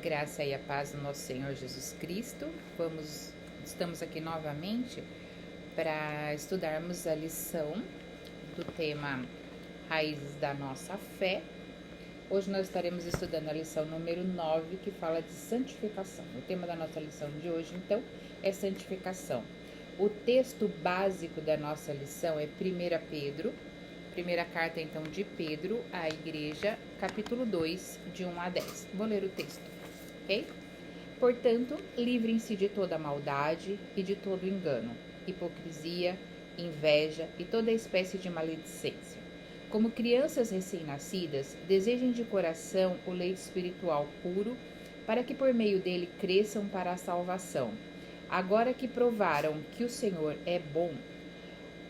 graça e a paz do nosso Senhor Jesus Cristo. Estamos aqui novamente para estudarmos a lição do tema Raízes da Nossa Fé. Hoje nós estaremos estudando a lição número 9, que fala de santificação. O tema da nossa lição de hoje, então, é santificação. O texto básico da nossa lição é 1 Pedro, primeira carta, então, de Pedro à igreja, capítulo 2, de 1 a 10. Vou ler o texto, ok? Portanto, livrem-se de toda maldade e de todo engano, hipocrisia, inveja e toda espécie de maledicência. Como crianças recém-nascidas, desejem de coração o leite espiritual puro, para que por meio dele cresçam para a salvação. Agora que provaram que o Senhor é bom,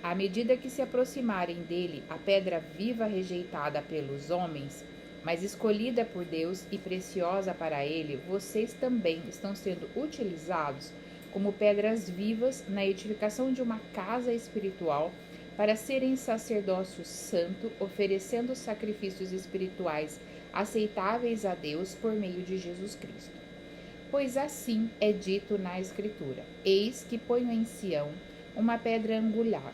à medida que se aproximarem dele, a pedra viva rejeitada pelos homens, mas escolhida por Deus e preciosa para ele, vocês também estão sendo utilizados como pedras vivas na edificação de uma casa espiritual, para serem sacerdócio santo, oferecendo sacrifícios espirituais aceitáveis a Deus por meio de Jesus Cristo. Pois assim é dito na Escritura: eis que ponho em Sião uma pedra angular,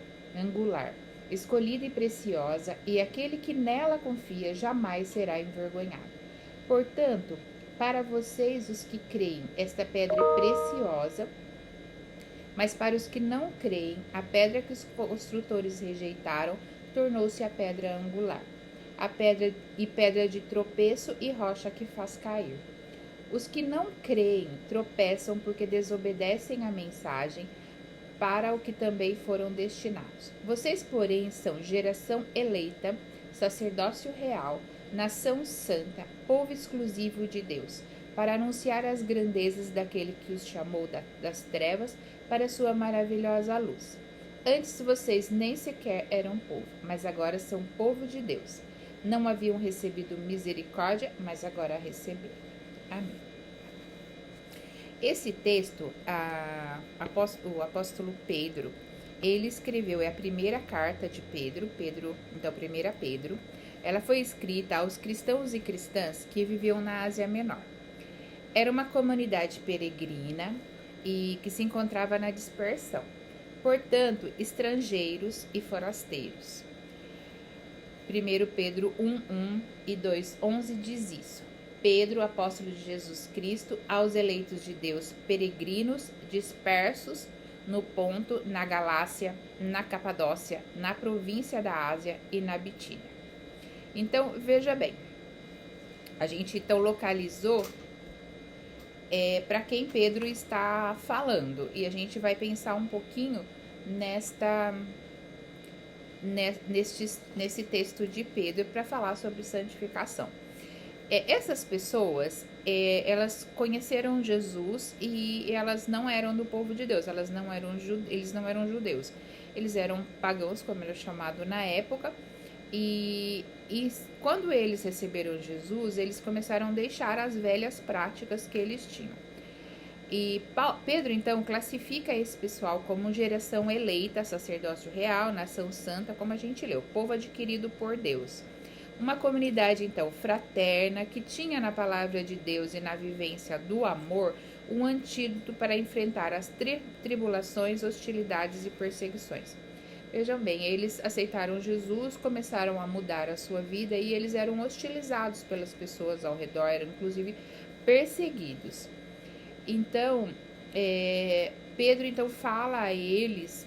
escolhida e preciosa, e aquele que nela confia jamais será envergonhado. Portanto, para vocês, os que creem, esta pedra é preciosa, mas para os que não creem, a pedra que os construtores rejeitaram tornou-se a pedra angular, pedra de tropeço e rocha que faz cair. Os que não creem tropeçam porque desobedecem à mensagem, para o que também foram destinados. Vocês, porém, são geração eleita, sacerdócio real, nação santa, povo exclusivo de Deus, para anunciar as grandezas daquele que os chamou das trevas para a sua maravilhosa luz. Antes vocês nem sequer eram povo, mas agora são povo de Deus. Não haviam recebido misericórdia, mas agora a receberam. Amém. Esse texto, o apóstolo Pedro, ele escreveu, é a primeira carta de Pedro, então 1 Pedro, ela foi escrita aos cristãos e cristãs que viviam na Ásia Menor. Era uma comunidade peregrina e que se encontrava na dispersão, portanto, estrangeiros e forasteiros. 1 Pedro 1:1 e 2:11 diz isso. Pedro, apóstolo de Jesus Cristo, aos eleitos de Deus, peregrinos, dispersos no Ponto, na Galácia, na Capadócia, na província da Ásia e na Bitínia. Então, veja bem, a gente então localizou para quem Pedro está falando, e a gente vai pensar um pouquinho nesse texto de Pedro para falar sobre santificação. Essas pessoas, elas conheceram Jesus e elas não eram do povo de Deus, eles não eram judeus, eles eram pagãos, como era chamado na época, e quando eles receberam Jesus, eles começaram a deixar as velhas práticas que eles tinham. E Pedro, então, classifica esse pessoal como geração eleita, sacerdócio real, nação santa, como a gente leu, povo adquirido por Deus. Uma comunidade, então, fraterna, que tinha na palavra de Deus e na vivência do amor um antídoto para enfrentar as tribulações, hostilidades e perseguições. Vejam bem, eles aceitaram Jesus, começaram a mudar a sua vida e eles eram hostilizados pelas pessoas ao redor, eram inclusive perseguidos. Então, Pedro então fala a eles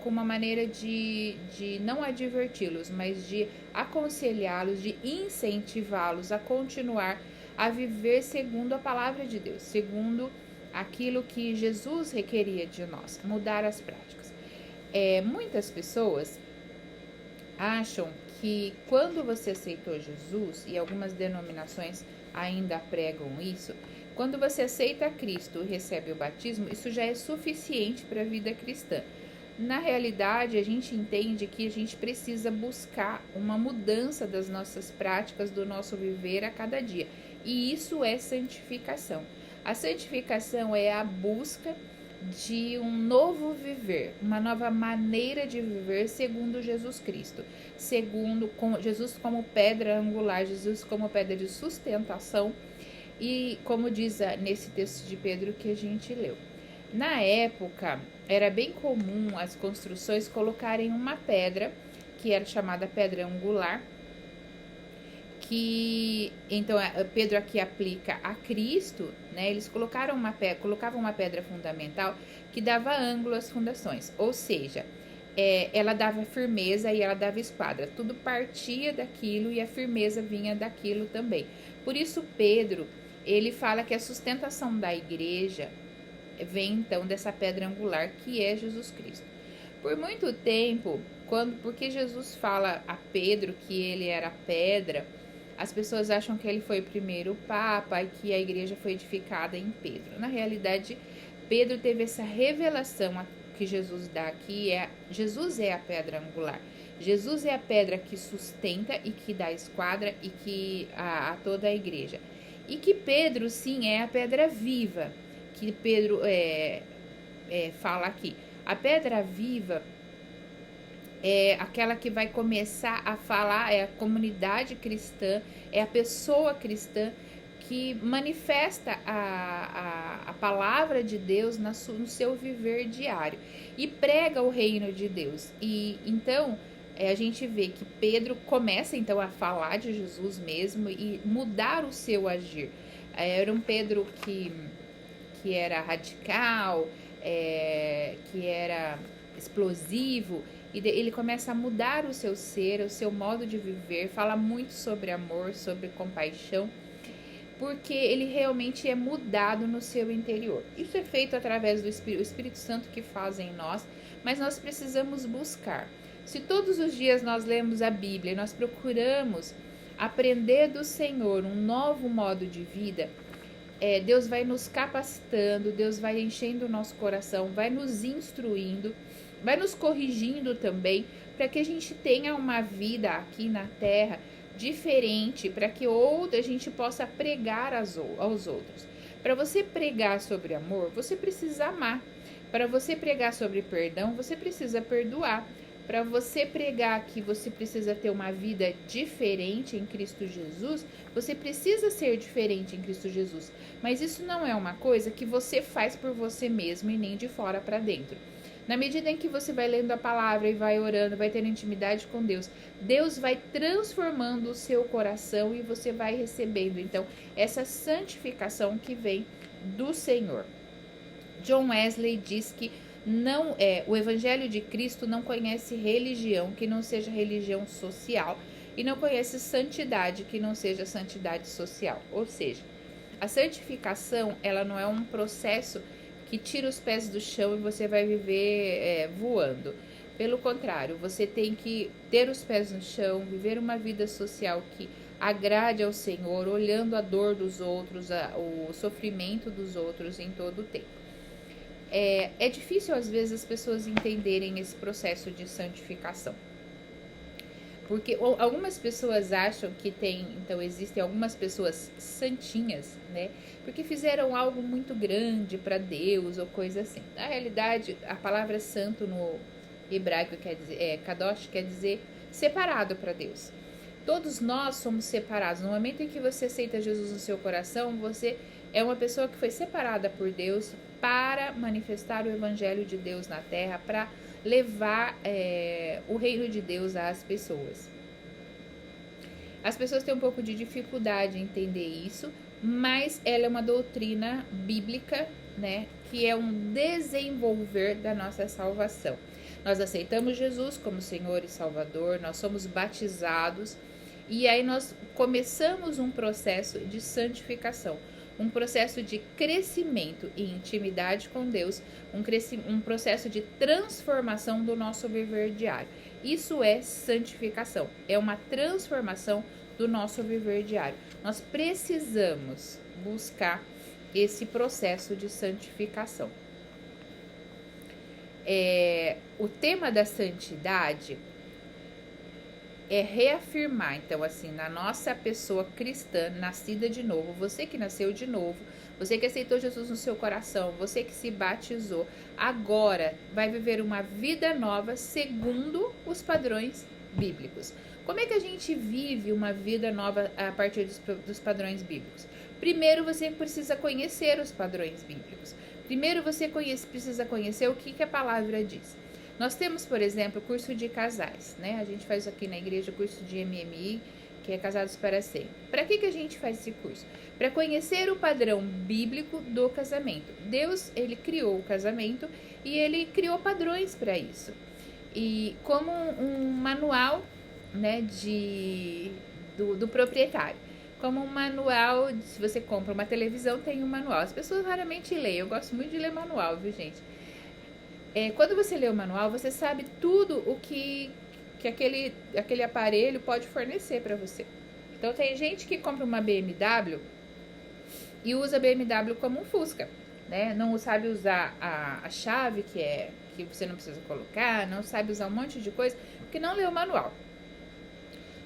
com uma maneira de não adverti-los, mas de aconselhá-los, de incentivá-los a continuar a viver segundo a palavra de Deus, segundo aquilo que Jesus requeria de nós, mudar as práticas. Muitas pessoas acham que quando você aceitou Jesus, e algumas denominações ainda pregam isso, quando você aceita Cristo e recebe o batismo, isso já é suficiente para a vida cristã. Na realidade, a gente entende que a gente precisa buscar uma mudança das nossas práticas, do nosso viver a cada dia. E isso é santificação. A santificação é a busca de um novo viver, uma nova maneira de viver segundo Jesus Cristo, segundo Jesus como pedra angular, Jesus como pedra de sustentação E como diz nesse texto de Pedro que a gente leu, na época era bem comum as construções colocarem uma pedra, que era chamada pedra angular, que então Pedro aqui aplica a Cristo, né? Eles colocavam uma pedra fundamental que dava ângulo às fundações, ou seja, ela dava firmeza e ela dava esquadra, tudo partia daquilo e a firmeza vinha daquilo também. Por isso Pedro, ele fala que a sustentação da igreja vem então dessa pedra angular que é Jesus Cristo. Por muito tempo, porque Jesus fala a Pedro que ele era pedra, as pessoas acham que ele foi o primeiro papa e que a igreja foi edificada em Pedro. Na realidade, Pedro teve essa revelação que Jesus dá aqui, Jesus é a pedra angular. Jesus é a pedra que sustenta e que dá esquadra e que a toda a igreja. E que Pedro, sim, é a pedra viva, que Pedro fala aqui. A pedra viva é aquela que vai começar a falar, é a comunidade cristã, é a pessoa cristã que manifesta a palavra de Deus no seu viver diário e prega o reino de Deus. E então a gente vê que Pedro começa então a falar de Jesus mesmo e mudar o seu agir. Era um Pedro que era radical, que era explosivo, e ele começa a mudar o seu ser, o seu modo de viver, fala muito sobre amor, sobre compaixão, porque ele realmente é mudado no seu interior. Isso é feito através do Espírito Santo que faz em nós, mas nós precisamos buscar. Se todos os dias nós lemos a Bíblia e nós procuramos aprender do Senhor um novo modo de vida, Deus vai nos capacitando, Deus vai enchendo o nosso coração, vai nos instruindo, vai nos corrigindo também, para que a gente tenha uma vida aqui na terra diferente, para que a gente possa pregar aos outros. Para você pregar sobre amor, você precisa amar. Para você pregar sobre perdão, você precisa perdoar. Para você pregar que você precisa ter uma vida diferente em Cristo Jesus, você precisa ser diferente em Cristo Jesus. Mas isso não é uma coisa que você faz por você mesmo e nem de fora para dentro. Na medida em que você vai lendo a palavra e vai orando, vai tendo intimidade com Deus, Deus vai transformando o seu coração e você vai recebendo, então, essa santificação que vem do Senhor. John Wesley diz que o Evangelho de Cristo não conhece religião que não seja religião social e não conhece santidade que não seja santidade social. Ou seja, a santificação, ela não é um processo que tira os pés do chão e você vai viver voando. Pelo contrário, você tem que ter os pés no chão, viver uma vida social que agrade ao Senhor, olhando a dor dos outros, o sofrimento dos outros em todo o tempo. É difícil às vezes as pessoas entenderem esse processo de santificação. Porque algumas pessoas acham que existem algumas pessoas santinhas, né? Porque fizeram algo muito grande para Deus ou coisa assim. Na realidade, a palavra santo no hebraico quer dizer, kadosh quer dizer separado para Deus. Todos nós somos separados. No momento em que você aceita Jesus no seu coração, você é uma pessoa que foi separada por Deus para manifestar o evangelho de Deus na terra, para levar o reino de Deus às pessoas. As pessoas têm um pouco de dificuldade em entender isso, mas ela é uma doutrina bíblica, né, que é um desenvolver da nossa salvação. Nós aceitamos Jesus como Senhor e Salvador, nós somos batizados e aí nós começamos um processo de santificação, um processo de crescimento e intimidade com Deus, um processo de transformação do nosso viver diário. Isso é santificação, é uma transformação do nosso viver diário. Nós precisamos buscar esse processo de santificação. O tema da santidade é reafirmar, então, assim, na nossa pessoa cristã, nascida de novo, você que nasceu de novo, você que aceitou Jesus no seu coração, você que se batizou, agora vai viver uma vida nova segundo os padrões bíblicos. Como é que a gente vive uma vida nova a partir dos padrões bíblicos? Primeiro você precisa conhecer os padrões bíblicos. Primeiro você precisa conhecer o que a palavra diz. Nós temos, por exemplo, curso de casais, né? A gente faz aqui na igreja o curso de MMI, que é Casados para Sempre. Para que a gente faz esse curso? Para conhecer o padrão bíblico do casamento. Deus, ele criou o casamento e ele criou padrões para isso. E como um manual, né, do proprietário. Como um manual, se você compra uma televisão, tem um manual. As pessoas raramente leem, eu gosto muito de ler manual, viu, gente? Quando você lê o manual, você sabe tudo o que aquele aparelho pode fornecer para você. Então, tem gente que compra uma BMW e usa a BMW como um Fusca, né? Não sabe usar a chave que você não precisa colocar, não sabe usar um monte de coisa, porque não lê o manual.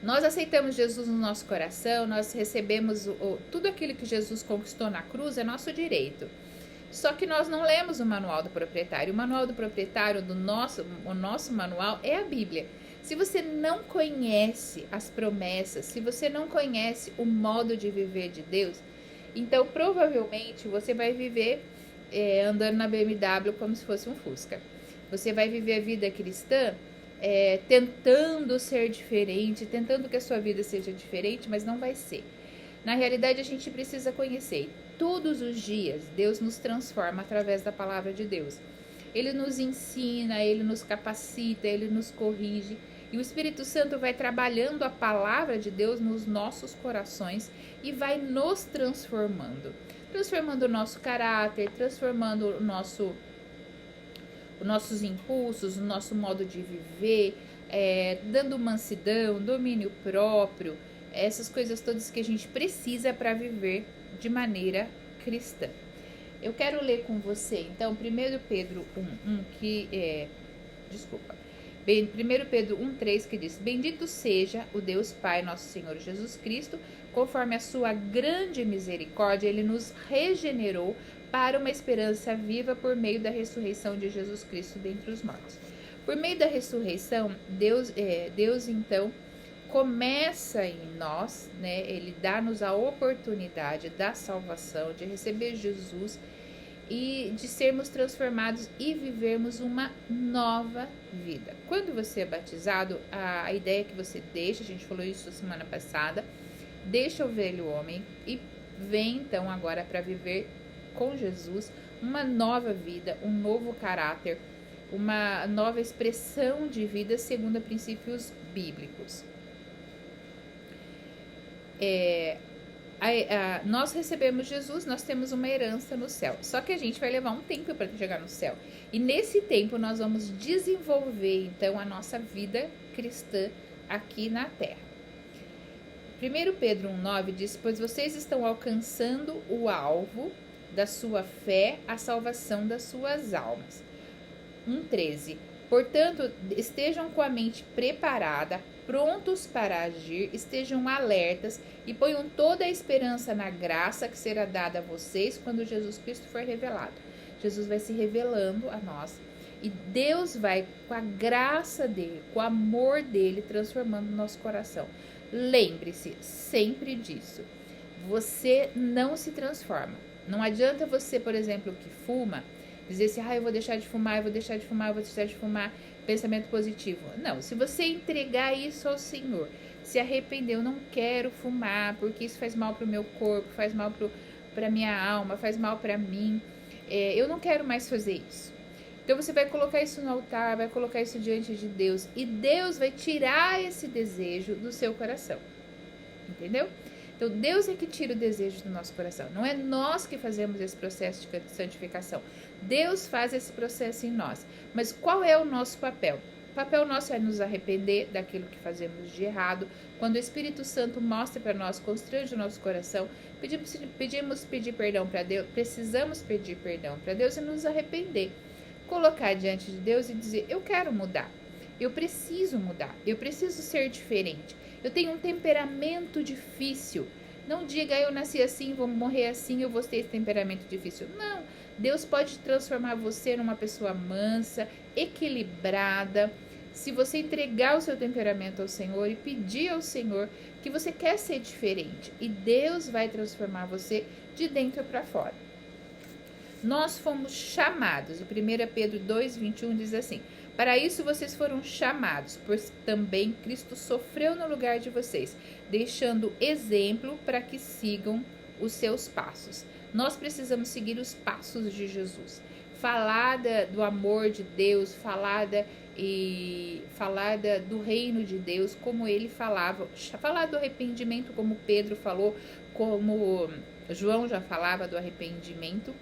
Nós aceitamos Jesus no nosso coração, nós recebemos tudo aquilo que Jesus conquistou na cruz, é nosso direito. Só que nós não lemos o manual do proprietário. O manual do proprietário, o nosso manual é a Bíblia. Se você não conhece as promessas, se você não conhece o modo de viver de Deus, então provavelmente você vai viver andando na BMW como se fosse um Fusca. Você vai viver a vida cristã tentando ser diferente, tentando que a sua vida seja diferente, mas não vai ser. Na realidade, a gente precisa conhecer. Todos os dias, Deus nos transforma através da palavra de Deus. Ele nos ensina, Ele nos capacita, Ele nos corrige. E o Espírito Santo vai trabalhando a palavra de Deus nos nossos corações e vai nos transformando. Transformando o nosso caráter, transformando os nossos impulsos, o nosso modo de viver, dando mansidão, domínio próprio, essas coisas todas que a gente precisa para viver de maneira cristã. Eu quero ler com você, então, 1 Pedro 1 Pedro 1,3, que diz: Bendito seja o Deus Pai, nosso Senhor Jesus Cristo, conforme a sua grande misericórdia, Ele nos regenerou para uma esperança viva por meio da ressurreição de Jesus Cristo dentre os mortos. Por meio da ressurreição, Deus então começa em nós, né? Ele dá-nos a oportunidade da salvação, de receber Jesus e de sermos transformados e vivermos uma nova vida. Quando você é batizado, a ideia é que você deixa, a gente falou isso semana passada, deixa o velho homem e vem então agora para viver com Jesus uma nova vida, um novo caráter, uma nova expressão de vida segundo princípios bíblicos. Nós recebemos Jesus, nós temos uma herança no céu. Só que a gente vai levar um tempo para chegar no céu. E nesse tempo nós vamos desenvolver então a nossa vida cristã aqui na terra. 1 Pedro 1,9 diz: Pois vocês estão alcançando o alvo da sua fé, a salvação das suas almas. 1,13 Portanto, estejam com a mente preparada, prontos para agir, estejam alertas e ponham toda a esperança na graça que será dada a vocês quando Jesus Cristo for revelado. Jesus vai se revelando a nós e Deus vai, com a graça dele, com o amor dele, transformando o nosso coração. Lembre-se sempre disso. Você não se transforma. Não adianta você, por exemplo, que fuma, dizer assim, eu vou deixar de fumar, eu vou deixar de fumar, eu vou deixar de fumar, pensamento positivo. Não, se você entregar isso ao Senhor, se arrepender, eu não quero fumar, porque isso faz mal para o meu corpo, faz mal para a minha alma, faz mal para mim, eu não quero mais fazer isso. Então você vai colocar isso no altar, vai colocar isso diante de Deus, e Deus vai tirar esse desejo do seu coração, entendeu? Então, Deus é que tira o desejo do nosso coração. Não é nós que fazemos esse processo de santificação. Deus faz esse processo em nós. Mas qual é o nosso papel? O papel nosso é nos arrepender daquilo que fazemos de errado. Quando o Espírito Santo mostra para nós, constrange o nosso coração, precisamos pedir perdão para Deus e nos arrepender. Colocar diante de Deus e dizer, eu quero mudar. Eu preciso mudar. Eu preciso ser diferente. Eu tenho um temperamento difícil. Não diga, eu nasci assim, vou morrer assim, eu vou ter esse temperamento difícil. Não. Deus pode transformar você numa pessoa mansa, equilibrada, se você entregar o seu temperamento ao Senhor e pedir ao Senhor que você quer ser diferente. E Deus vai transformar você de dentro para fora. Nós fomos chamados, e 1 Pedro 2,21 diz assim: para isso vocês foram chamados, pois também Cristo sofreu no lugar de vocês, deixando exemplo para que sigam os seus passos. Nós precisamos seguir os passos de Jesus. Falar do amor de Deus, falar do reino de Deus, como ele falava. Falar do arrependimento, como Pedro falou, como João já falava do arrependimento.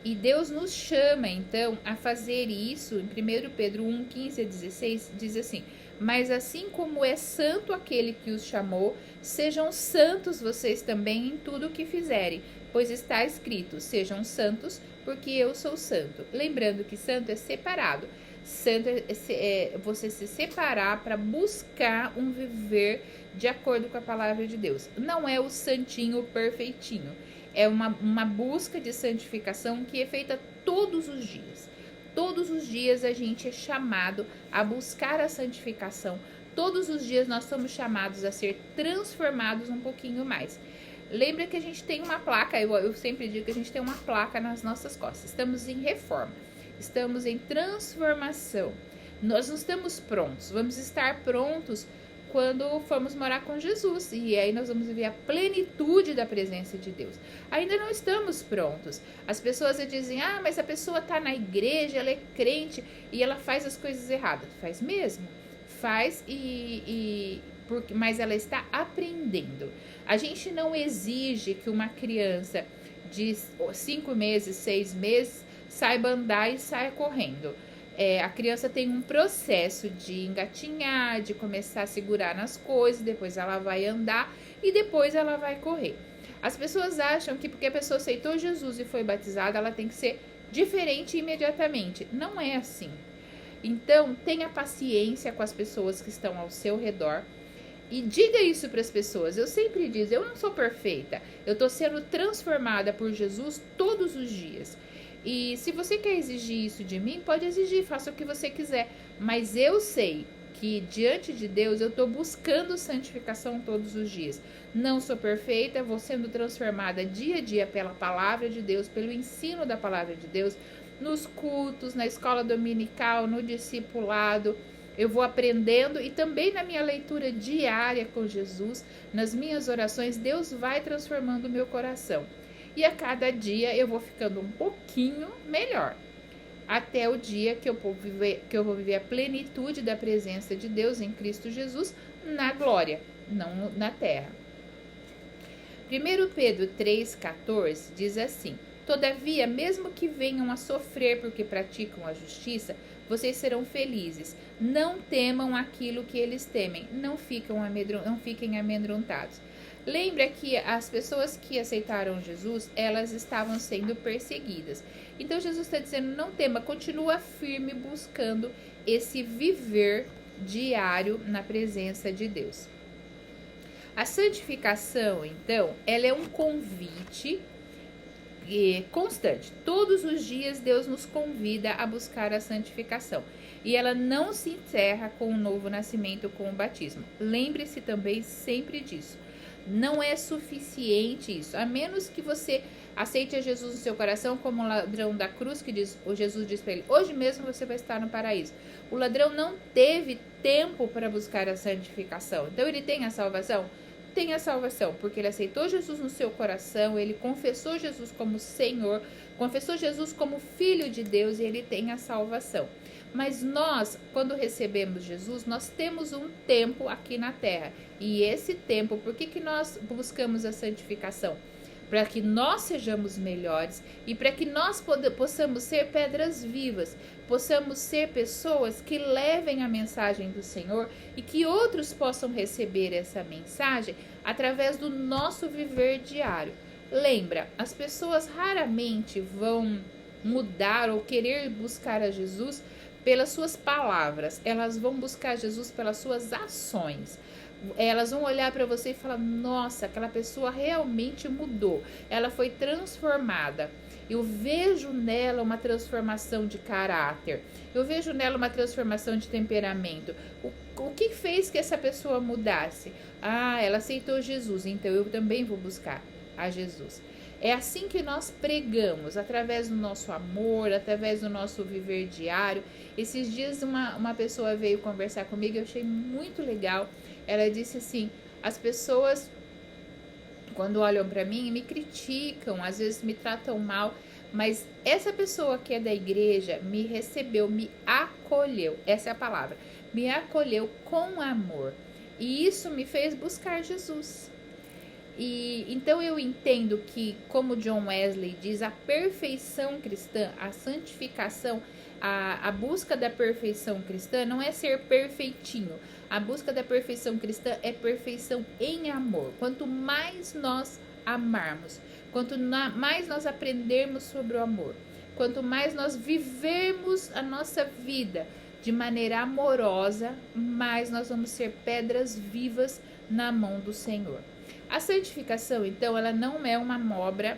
E Deus nos chama, então, a fazer isso. Em 1 Pedro 1, 15 a 16, diz assim: mas assim como é santo aquele que os chamou, sejam santos vocês também em tudo o que fizerem, pois está escrito: sejam santos, porque eu sou santo. Lembrando que santo é separado. Santo é você se separar para buscar um viver de acordo com a palavra de Deus. Não é o santinho perfeitinho. É uma busca de santificação que é feita todos os dias. Todos os dias a gente é chamado a buscar a santificação. Todos os dias nós somos chamados a ser transformados um pouquinho mais. Lembra que a gente tem uma placa, eu sempre digo que a gente tem uma placa nas nossas costas. Estamos em reforma, estamos em transformação. Nós não estamos prontos, vamos estar prontos quando formos morar com Jesus, e aí nós vamos viver a plenitude da presença de Deus. Ainda não estamos prontos. As pessoas dizem: ah, mas a pessoa está na igreja, ela é crente e ela faz as coisas erradas. Faz mesmo, faz, mas ela está aprendendo. A gente não exige que uma criança de 5 meses, 6 meses saiba andar e saia correndo. A criança tem um processo de engatinhar, de começar a segurar nas coisas, depois ela vai andar e depois ela vai correr. As pessoas acham que porque a pessoa aceitou Jesus e foi batizada, ela tem que ser diferente imediatamente. Não é assim. Então, tenha paciência com as pessoas que estão ao seu redor e diga isso para as pessoas. Eu sempre digo: eu não sou perfeita, eu estou sendo transformada por Jesus todos os dias. E se você quer exigir isso de mim, pode exigir, faça o que você quiser. Mas eu sei que diante de Deus eu estou buscando santificação todos os dias. Não sou perfeita, vou sendo transformada dia a dia pela palavra de Deus, pelo ensino da palavra de Deus, nos cultos, na escola dominical, no discipulado. Eu vou aprendendo e também na minha leitura diária com Jesus, nas minhas orações, Deus vai transformando o meu coração. E a cada dia eu vou ficando um pouquinho melhor. Até o dia que eu vou viver a plenitude da presença de Deus em Cristo Jesus na glória, não na terra. 1 Pedro 3,14 diz assim: todavia, mesmo que venham a sofrer porque praticam a justiça, vocês serão felizes. Não temam aquilo que eles temem. Não fiquem amedrontados. Lembra que as pessoas que aceitaram Jesus, elas estavam sendo perseguidas. Então Jesus está dizendo: não tema, continua firme buscando esse viver diário na presença de Deus. A santificação, então, ela é um convite constante. Todos os dias Deus nos convida a buscar a santificação. E ela não se encerra com o novo nascimento, com o batismo. Lembre-se também sempre disso. Não é suficiente isso, a menos que você aceite a Jesus no seu coração como o ladrão da cruz, que Jesus diz para ele: hoje mesmo você vai estar no paraíso. O ladrão não teve tempo para buscar a santificação. Então ele tem a salvação? Tem a salvação, porque ele aceitou Jesus no seu coração, ele confessou Jesus como Senhor, confessou Jesus como Filho de Deus e ele tem a salvação. Mas nós, quando recebemos Jesus, nós temos um tempo aqui na terra. E esse tempo, por que nós buscamos a santificação? Para que nós sejamos melhores e para que nós possamos ser pedras vivas, possamos ser pessoas que levem a mensagem do Senhor e que outros possam receber essa mensagem através do nosso viver diário. Lembra, as pessoas raramente vão mudar ou querer buscar a Jesus pelas suas palavras, elas vão buscar Jesus pelas suas ações. Elas vão olhar para você e falar: nossa, aquela pessoa realmente mudou, ela foi transformada. Eu vejo nela uma transformação de caráter, eu vejo nela uma transformação de temperamento. O que fez que essa pessoa mudasse? Ah, ela aceitou Jesus, então eu também vou buscar a Jesus. É assim que nós pregamos, através do nosso amor, através do nosso viver diário. Esses dias uma pessoa veio conversar comigo, eu achei muito legal. Ela disse assim: as pessoas, quando olham para mim, me criticam, às vezes me tratam mal, mas essa pessoa que é da igreja me recebeu, me acolheu, essa é a palavra, me acolheu com amor. E isso me fez buscar Jesus. E então eu entendo que, como John Wesley diz, a perfeição cristã, a santificação, a busca da perfeição cristã não é ser perfeitinho. A busca da perfeição cristã é perfeição em amor. Quanto mais nós amarmos, quanto mais nós aprendermos sobre o amor, quanto mais nós vivermos a nossa vida de maneira amorosa, mais nós vamos ser pedras vivas na mão do Senhor. A santificação, então, ela não é uma obra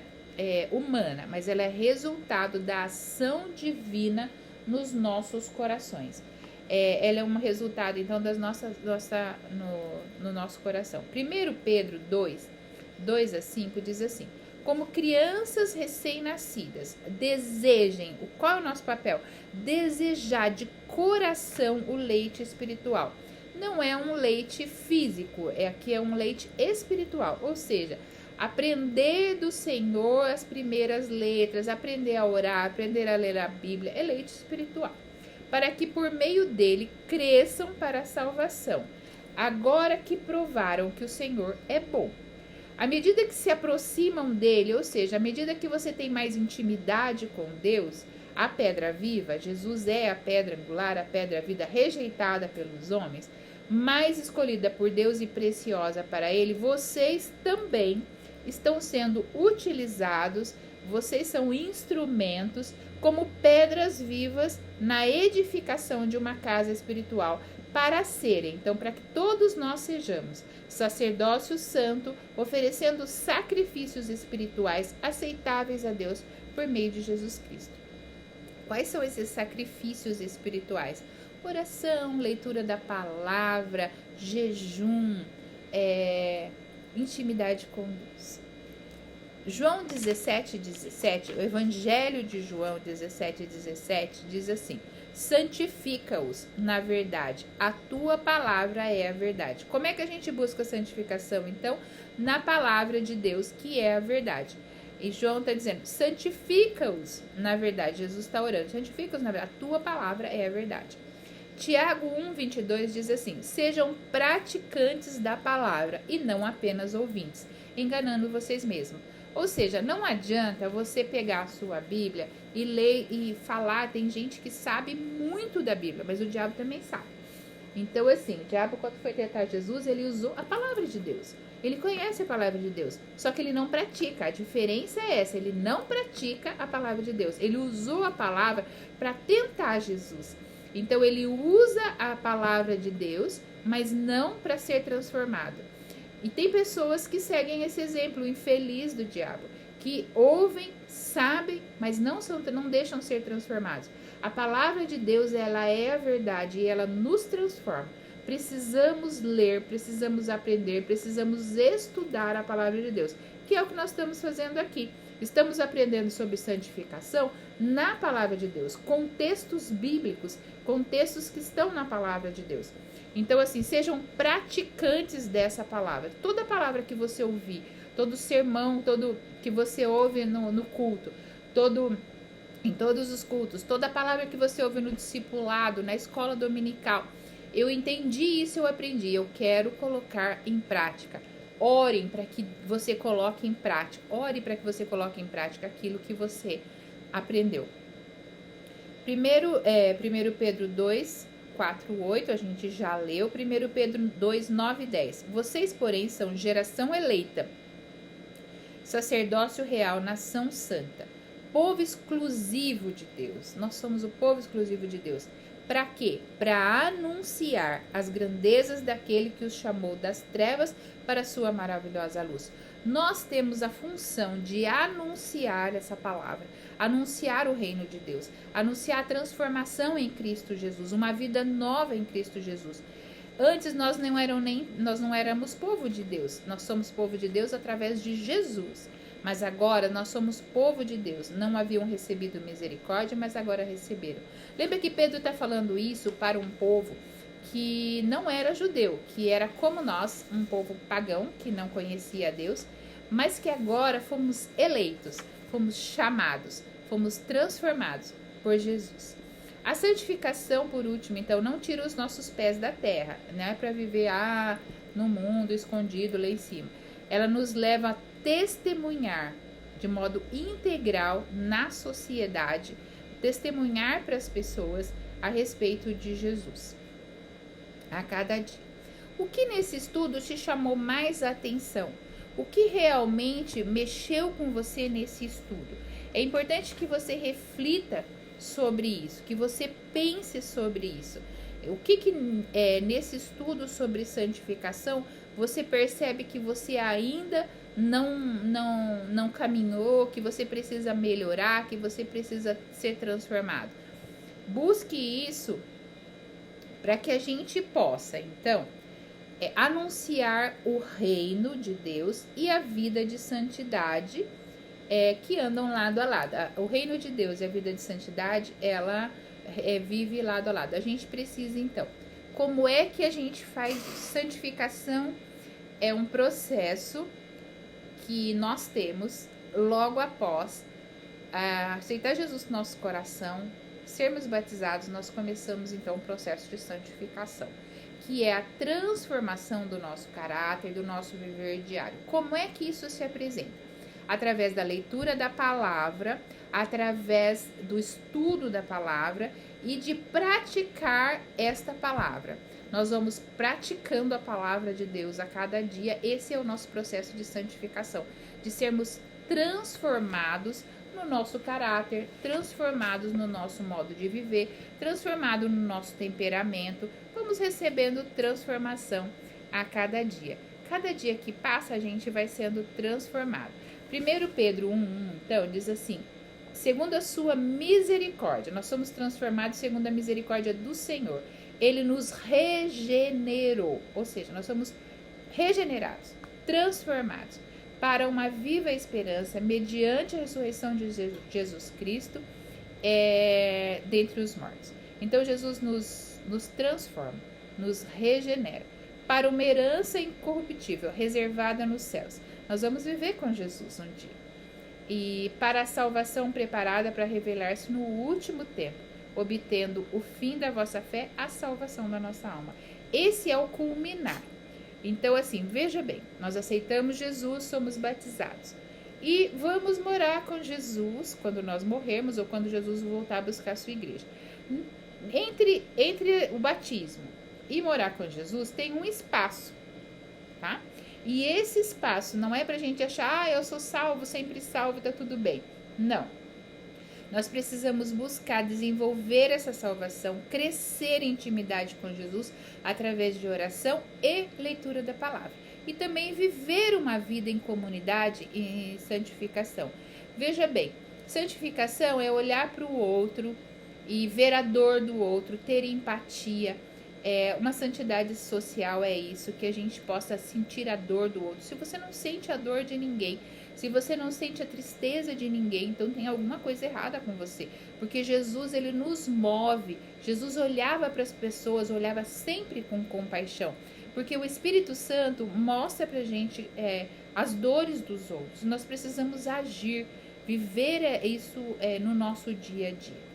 humana, mas ela é resultado da ação divina nos nossos corações. Ela é um resultado, então, no nosso coração. 1 Pedro 2:2-5 diz assim: como crianças recém-nascidas, desejem, qual é o nosso papel? Desejar de coração o leite espiritual. Não é um leite físico, aqui é um leite espiritual, ou seja, aprender do Senhor as primeiras letras, aprender a orar, aprender a ler a Bíblia, é leite espiritual, para que por meio dele cresçam para a salvação, agora que provaram que o Senhor é bom. À medida que se aproximam dele, ou seja, à medida que você tem mais intimidade com Deus, a pedra viva, Jesus é a pedra angular, a pedra viva rejeitada pelos homens, mais escolhida por Deus e preciosa para ele, vocês também estão sendo utilizados, vocês são instrumentos como pedras vivas na edificação de uma casa espiritual, para serem, então, para que todos nós sejamos sacerdócio santo, oferecendo sacrifícios espirituais aceitáveis a Deus por meio de Jesus Cristo. Quais são esses sacrifícios espirituais? Oração, leitura da palavra, jejum, intimidade com Deus. João 17:17, o Evangelho de João 17:17 diz assim: santifica-os na verdade, a tua palavra é a verdade. Como é que a gente busca a santificação, então? Na palavra de Deus, que é a verdade. E João está dizendo: santifica-os na verdade. Jesus está orando: santifica-os na verdade, a tua palavra é a verdade. Tiago 1:22 diz assim: sejam praticantes da palavra e não apenas ouvintes, enganando vocês mesmos. Ou seja, não adianta você pegar a sua Bíblia e ler e falar. Tem gente que sabe muito da Bíblia, mas o diabo também sabe. Então, assim, o diabo, quando foi tentar Jesus, ele usou a palavra de Deus. Ele conhece a palavra de Deus, só que ele não pratica. A diferença é essa: ele não pratica a palavra de Deus. Ele usou a palavra para tentar Jesus. Então, ele usa a palavra de Deus, mas não para ser transformado. E tem pessoas que seguem esse exemplo infeliz do diabo, que ouvem, sabem, mas não deixam ser transformados. A palavra de Deus, ela é a verdade e ela nos transforma. Precisamos ler, precisamos aprender, precisamos estudar a palavra de Deus, que é o que nós estamos fazendo aqui. Estamos aprendendo sobre santificação na palavra de Deus, com textos bíblicos, com textos que estão na palavra de Deus. Então, assim, sejam praticantes dessa palavra. Toda palavra que você ouvir, todo sermão, todo que você ouve no culto, em todos os cultos, toda palavra que você ouve no discipulado, na escola dominical, eu entendi isso, eu aprendi, eu quero colocar em prática. Orem para que você coloque em prática. Ore para que você coloque em prática aquilo que você aprendeu. 1 Pedro 2:4-8, a gente já leu. 1 Pedro 2:9-10. Vocês, porém, são geração eleita, sacerdócio real, nação santa, povo exclusivo de Deus. Nós somos o povo exclusivo de Deus, Para quê? Para anunciar as grandezas daquele que os chamou das trevas para a sua maravilhosa luz. Nós temos a função de anunciar essa palavra, anunciar o reino de Deus, anunciar a transformação em Cristo Jesus, uma vida nova em Cristo Jesus. Antes nós não éramos povo de Deus, nós somos povo de Deus através de Jesus. Mas agora nós somos povo de Deus. Não haviam recebido misericórdia, mas agora receberam. Lembra que Pedro está falando isso para um povo que não era judeu, que era como nós, um povo pagão, que não conhecia a Deus, mas que agora fomos eleitos, fomos chamados, fomos transformados por Jesus. A santificação, por último, então, não tira os nossos pés da terra, não é para viver no mundo, escondido lá em cima. Ela nos leva a testemunhar de modo integral na sociedade, testemunhar para as pessoas a respeito de Jesus a cada dia. O que nesse estudo te chamou mais a atenção? O que realmente mexeu com você nesse estudo? É importante que você reflita sobre isso, que você pense sobre isso. O que nesse estudo sobre santificação você percebe que você ainda não caminhou, que você precisa melhorar, que você precisa ser transformado? Busque isso para que a gente possa, então, anunciar o reino de Deus e a vida de santidade que andam lado a lado. O reino de Deus e a vida de santidade, ela vive lado a lado. A gente precisa, então, como é que a gente faz santificação? É um processo que nós temos logo após aceitar Jesus no nosso coração, sermos batizados. Nós começamos então o processo de santificação, que é a transformação do nosso caráter, do nosso viver diário. Como é que isso se apresenta? Através da leitura da palavra, através do estudo da palavra e de praticar esta palavra. Nós vamos praticando a palavra de Deus a cada dia. Esse é o nosso processo de santificação, de sermos transformados no nosso caráter, transformados no nosso modo de viver, transformado no nosso temperamento. Vamos recebendo transformação a cada dia. Cada dia que passa, a gente vai sendo transformado. 1 Pedro 1:1, então, diz assim: segundo a sua misericórdia, nós somos transformados segundo a misericórdia do Senhor. Ele nos regenerou, ou seja, nós somos regenerados, transformados para uma viva esperança mediante a ressurreição de Jesus Cristo dentre os mortos. Então, Jesus nos transforma, nos regenera para uma herança incorruptível, reservada nos céus. Nós vamos viver com Jesus um dia. E para a salvação preparada para revelar-se no último tempo, obtendo o fim da vossa fé, a salvação da nossa alma. Esse é o culminar. Então, assim, veja bem, nós aceitamos Jesus, somos batizados. E vamos morar com Jesus quando nós morrermos ou quando Jesus voltar a buscar a sua igreja. Entre o batismo e morar com Jesus tem um espaço, tá? E esse espaço não é pra gente achar, eu sou salvo, sempre salvo, tá tudo bem. Não. Nós precisamos buscar desenvolver essa salvação, crescer em intimidade com Jesus através de oração e leitura da palavra. E também viver uma vida em comunidade e santificação. Veja bem, santificação é olhar para o outro e ver a dor do outro, ter empatia. Uma santidade social é isso, que a gente possa sentir a dor do outro. Se você não sente a dor de ninguém, se você não sente a tristeza de ninguém, então tem alguma coisa errada com você. Porque Jesus, ele nos move. Jesus olhava para as pessoas, olhava sempre com compaixão. Porque o Espírito Santo mostra pra gente as dores dos outros. Nós precisamos agir, viver isso no nosso dia a dia.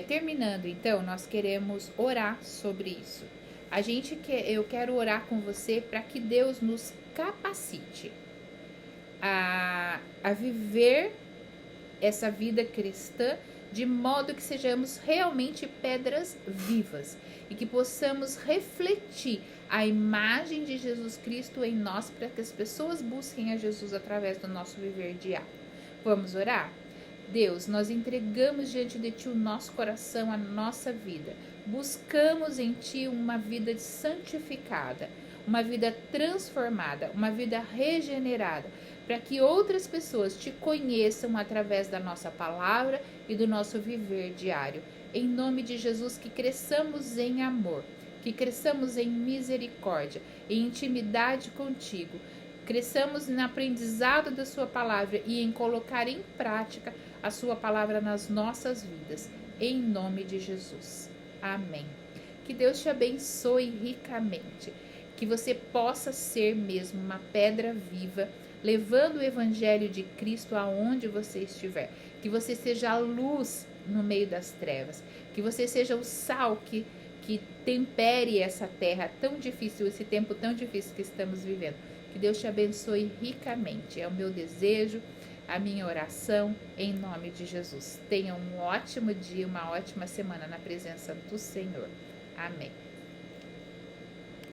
Terminando, então, nós queremos orar sobre isso. Eu quero orar com você para que Deus nos capacite a viver essa vida cristã de modo que sejamos realmente pedras vivas e que possamos refletir a imagem de Jesus Cristo em nós para que as pessoas busquem a Jesus através do nosso viver diário. Vamos orar? Deus, nós entregamos diante de Ti o nosso coração, a nossa vida. Buscamos em Ti uma vida santificada, uma vida transformada, uma vida regenerada, para que outras pessoas Te conheçam através da nossa palavra e do nosso viver diário. Em nome de Jesus, que cresçamos em amor, que cresçamos em misericórdia, em intimidade contigo, cresçamos no aprendizado da Sua palavra e em colocar em prática a Sua palavra nas nossas vidas, em nome de Jesus. Amém. Que Deus te abençoe ricamente, que você possa ser mesmo uma pedra viva, levando o Evangelho de Cristo aonde você estiver, que você seja a luz no meio das trevas, que você seja o sal que tempere essa terra tão difícil, esse tempo tão difícil que estamos vivendo. Que Deus te abençoe ricamente, é o meu desejo, a minha oração, em nome de Jesus. Tenha um ótimo dia, uma ótima semana na presença do Senhor. Amém.